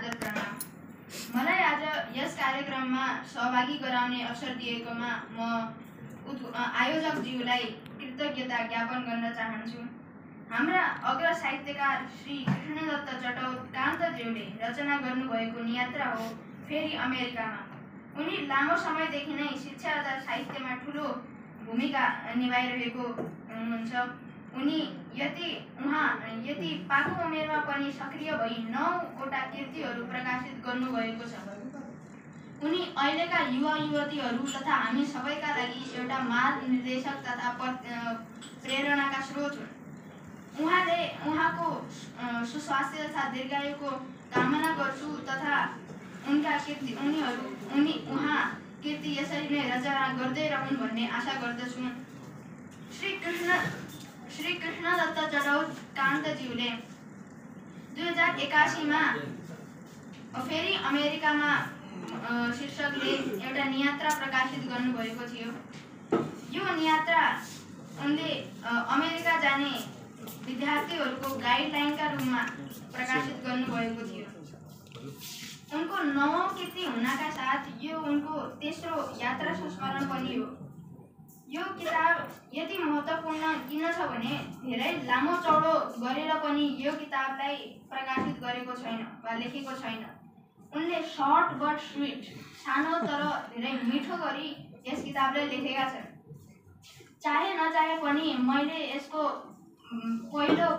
सादर प्रणाम। मलाई आज यस कार्यक्रममा सहभागी गराउने अवसर दिएकोमा म आयोजकज्यूलाई कृतज्ञता ज्ञापन गर्न चाहन्छु। हाम्रा अग्र साहित्यकार श्री कृष्णदत्त चटौत कान्तज्यूले रचना गर्नुभएको नियात्रा हो फेरि अमेरिकामा। उनी लामो समयदेखि नै शिक्षा तथा साहित्यमा ठूलो भूमिका निभाइरहेको हुनुहुन्छ। उनी यति पाको उमेरमा पनि सक्रिय भई 9वटा कृतिहरू प्रकाशित गर्नुभएको छ। उनी अहिलेका युवा युवतीहरू तथा हामी सबैका लागि एउटा मार्ग निर्देशक तथा प्रेरणाका स्रोत हुन्। उहाँको सुस्वास्थ्य तथा दीर्घायुको कामना गर्छु तथा उहाँ कृति यसरी नै रचना गर्दै रहन् भन्ने आशा गर्दछु। श्री कृष्णदत्त चटौत कान्तज्यूले 2081मा फेरि अमेरिकामा शीर्षकले एउटा नियात्रा प्रकाशित गर्नुभएको थियो। यो नियात्रा उनले अमेरिका जाने विद्यार्थीहरूको गाइडलाइनका रूपमा प्रकाशित गर्नुभएको थियो। उनको 9औं कृति हुनका साथ यो उनको तेस्रो यात्रा संस्मरण पनि हो। यो किताब यति महत्त्वपूर्ण किन छ भने धेरै लामो चौडो गरेर पनि यो किताबलाई प्रकाशित गरेको छैन वा लेखेको छैन। उनले सर्ट बट स्वीट, सानो तर धेरै मिठो गरी यस किताबलाई लेखेका छन्। चाहे नचाहे पनि मैले यसको पहिलो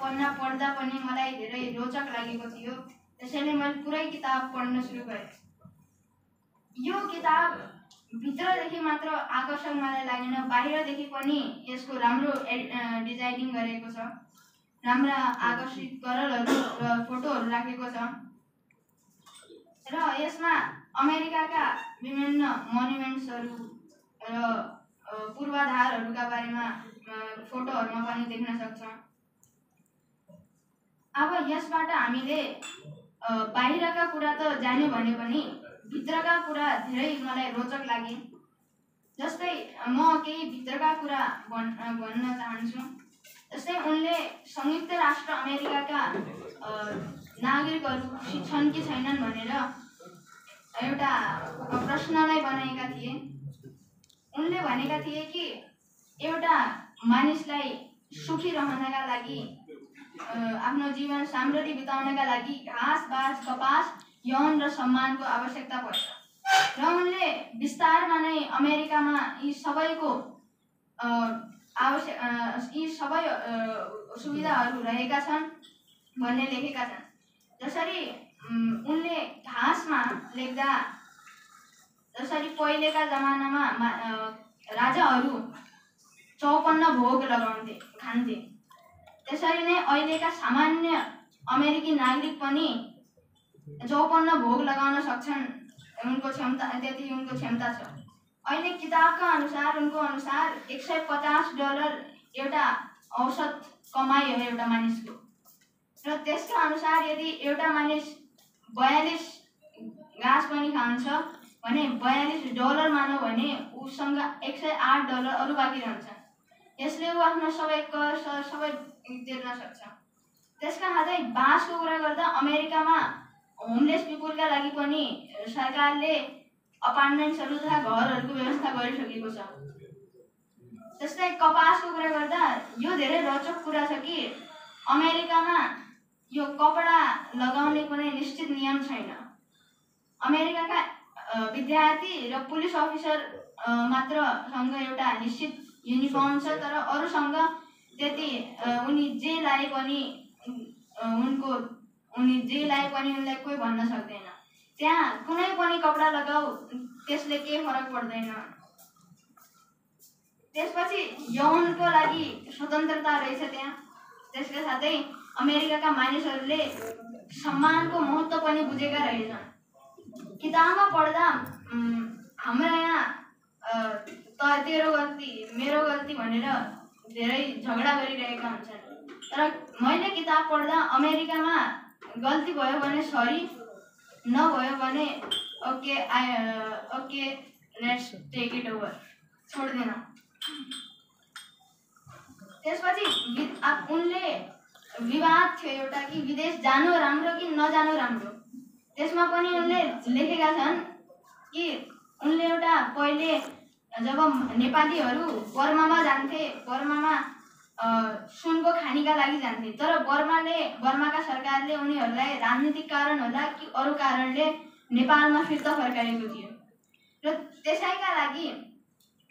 पन्ना पढ्दा पनि मलाई धेरै रोचक लागेको थियो। त्यसैले मैले पुरै किताब पढ्न सुरु गरेँ। यो किताब भित्रदेखि मात्र आकर्षक मलाई लागेन, बाहिरदेखि पनि यसको राम्रो डिजाइनिङ गरेको छ। राम्रा आकर्षित कलरहरू र फोटोहरू राखेको छ र यसमा अमेरिकाका विभिन्न मोन्युमेन्ट्सहरू र पूर्वाधारहरूका बारेमा फोटोहरूमा पनि देख्न सक्छौँ। अब यसबाट हामीले बाहिरका कुरा त जान्यो भने पनि भित्रका कुरा धेरै मलाई रोचक लागे। जस्तै म केही भित्रका कुरा भन्न चाहन्छु। जस्तै उनले संयुक्त राष्ट्र अमेरिकाका नागरिकहरू शिक्षित छन् कि छैनन् भनेर एउटा प्रश्नलाई बनाएका थिए। उनले भनेका थिए कि एउटा मानिसलाई सुखी रहनका लागि, आफ्नो जीवन साम्ररी बिताउनका लागि घाँस, बाँस, कपास, यौन र सम्मानको आवश्यकता पर्छ र उनले विस्तारमा नै अमेरिकामा यी सबै सुविधाहरू रहेका छन् भन्ने लेखेका छन्। जसरी उनले घाँसमा लेख्दा, जसरी पहिलेका जमानामा राजाहरू 54 भोग खान्थे, त्यसरी नै अहिलेका सामान्य अमेरिकी नागरिक पनि 54 भोग लगाउन सक्छन्। उनको क्षमता छ। अहिले किताबका अनुसार, उनको अनुसार $150 एउटा औसत कमाइ हो एउटा मानिसको। र त्यसका अनुसार यदि एउटा मानिस 42 घाँस पनि खान्छ भने $42 मानौँ भने उसँग $108 अरू बाँकी रहन्छ। यसले ऊ आफ्नो सबै कर सबै तिर्न सक्छ। त्यसका साथै बाँसको कुरा गर्दा अमेरिकामा होमलेस पिपुलका लागि पनि सरकारले अपार्टमेन्ट्सहरू तथा घरहरूको व्यवस्था गरिसकेको छ। त्यस्तै कपासको कुरा गर्दा यो धेरै रोचक कुरा छ कि अमेरिकामा यो कपडा लगाउने कुनै निश्चित नियम छैन। अमेरिकाका विद्यार्थी र पुलिस अफिसर मात्रसँग एउटा निश्चित युनिफर्म छ, तर अरूसँग त्यति उनी जे लाए पनि उनलाई कोही भन्न सक्दैन। त्यहाँ कुनै पनि कपडा लगाऊ, त्यसले केही फरक पर्दैन। त्यसपछि यौनको लागि स्वतन्त्रता रहेछ त्यहाँ। त्यसका साथै अमेरिकाका मानिसहरूले सम्मानको महत्त्व पनि बुझेका रहेछन्। किताबमा पढ्दा हाम्रा यहाँ तेरो गल्ती मेरो गल्ती भनेर धेरै झगडा गरिरहेका हुन्छन्। तर मैले किताब पढ्दा अमेरिकामा गल्ती भयो भने सरी, नभयो भने okay let's take it over, छोड्दैन। त्यसपछि उनले विवाद थियो एउटा कि विदेश जानु राम्रो कि नजानु राम्रो। त्यसमा पनि उनले लेखेका छन् कि उनले एउटा पहिले जब नेपालीहरू बर्मामा जान्थे, बर्मामा सुनको खानीका लागि जान्थे, तर बर्माका सरकारले उनीहरूलाई राजनीतिक कारण होला कि अरू कारणले नेपालमा फिर्ता फर्काएको थियो र त्यसैका लागि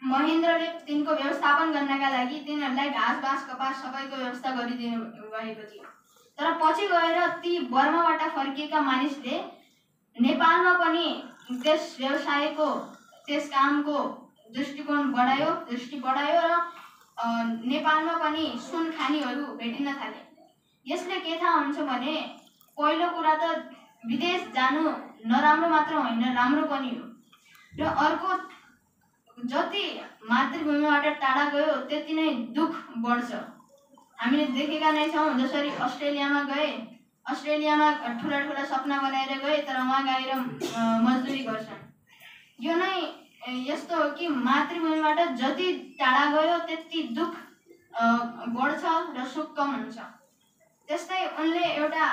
महेन्द्रले तिनको व्यवस्थापन गर्नका लागि तिनीहरूलाई घाँस बाँस कपास सबैको व्यवस्था गरिदिनु भएको थियो। तर पछि गएर ती बर्माबाट फर्किएका मानिसले नेपालमा पनि त्यस व्यवसायको त्यस कामको दृष्टि बढायो र नेपालमा पनि सुन खानीहरू भेटिन थाले। यसले के थाहा हुन्छ भने पहिलो कुरा त विदेश जानु नराम्रो मात्र होइन, राम्रो पनि हो। र अर्को, जति मातृभूमिबाट टाढा गयो त्यति नै दुःख बढ्छ। हामीले देखेका नै छौँ, जसरी अस्ट्रेलियामा गए, अस्ट्रेलियामा ठुला ठुला सपना बनाएर गए तर वहाँ गएर मजदुरी गर्छन्। यो नै यस्तो हो कि मातृभूमिबाट जति टाढा गयो त्यति दुःख बढ्छ र सुख कम हुन्छ। त्यस्तै उनले एउटा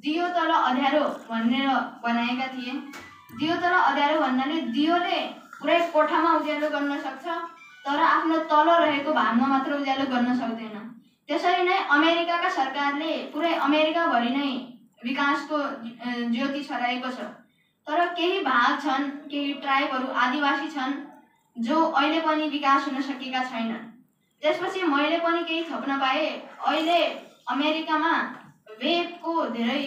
दियो तल अँध्यारो भनेर बनाएका थिए। दियो तल अँध्यारो भन्नाले दियोले पुरै कोठामा उज्यालो गर्न सक्छ तर आफ्नो तल रहेको भागमा मात्र उज्यालो गर्न सक्दैन। त्यसरी नै अमेरिकाका सरकारले पुरै अमेरिकाभरि नै विकासको ज्योति छराएको छ, तर केही भाग छन्, केही ट्राइबहरू आदिवासी छन् जो अहिले पनि विकास हुन सकेका छैनन्। त्यसपछि मैले पनि केही थप्न पाएँ। अहिले अमेरिकामा वेबको धेरै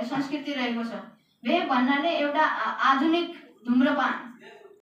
संस्कृति रहेको छ। वेब भन्नाले एउटा आधुनिक धुम्रपान।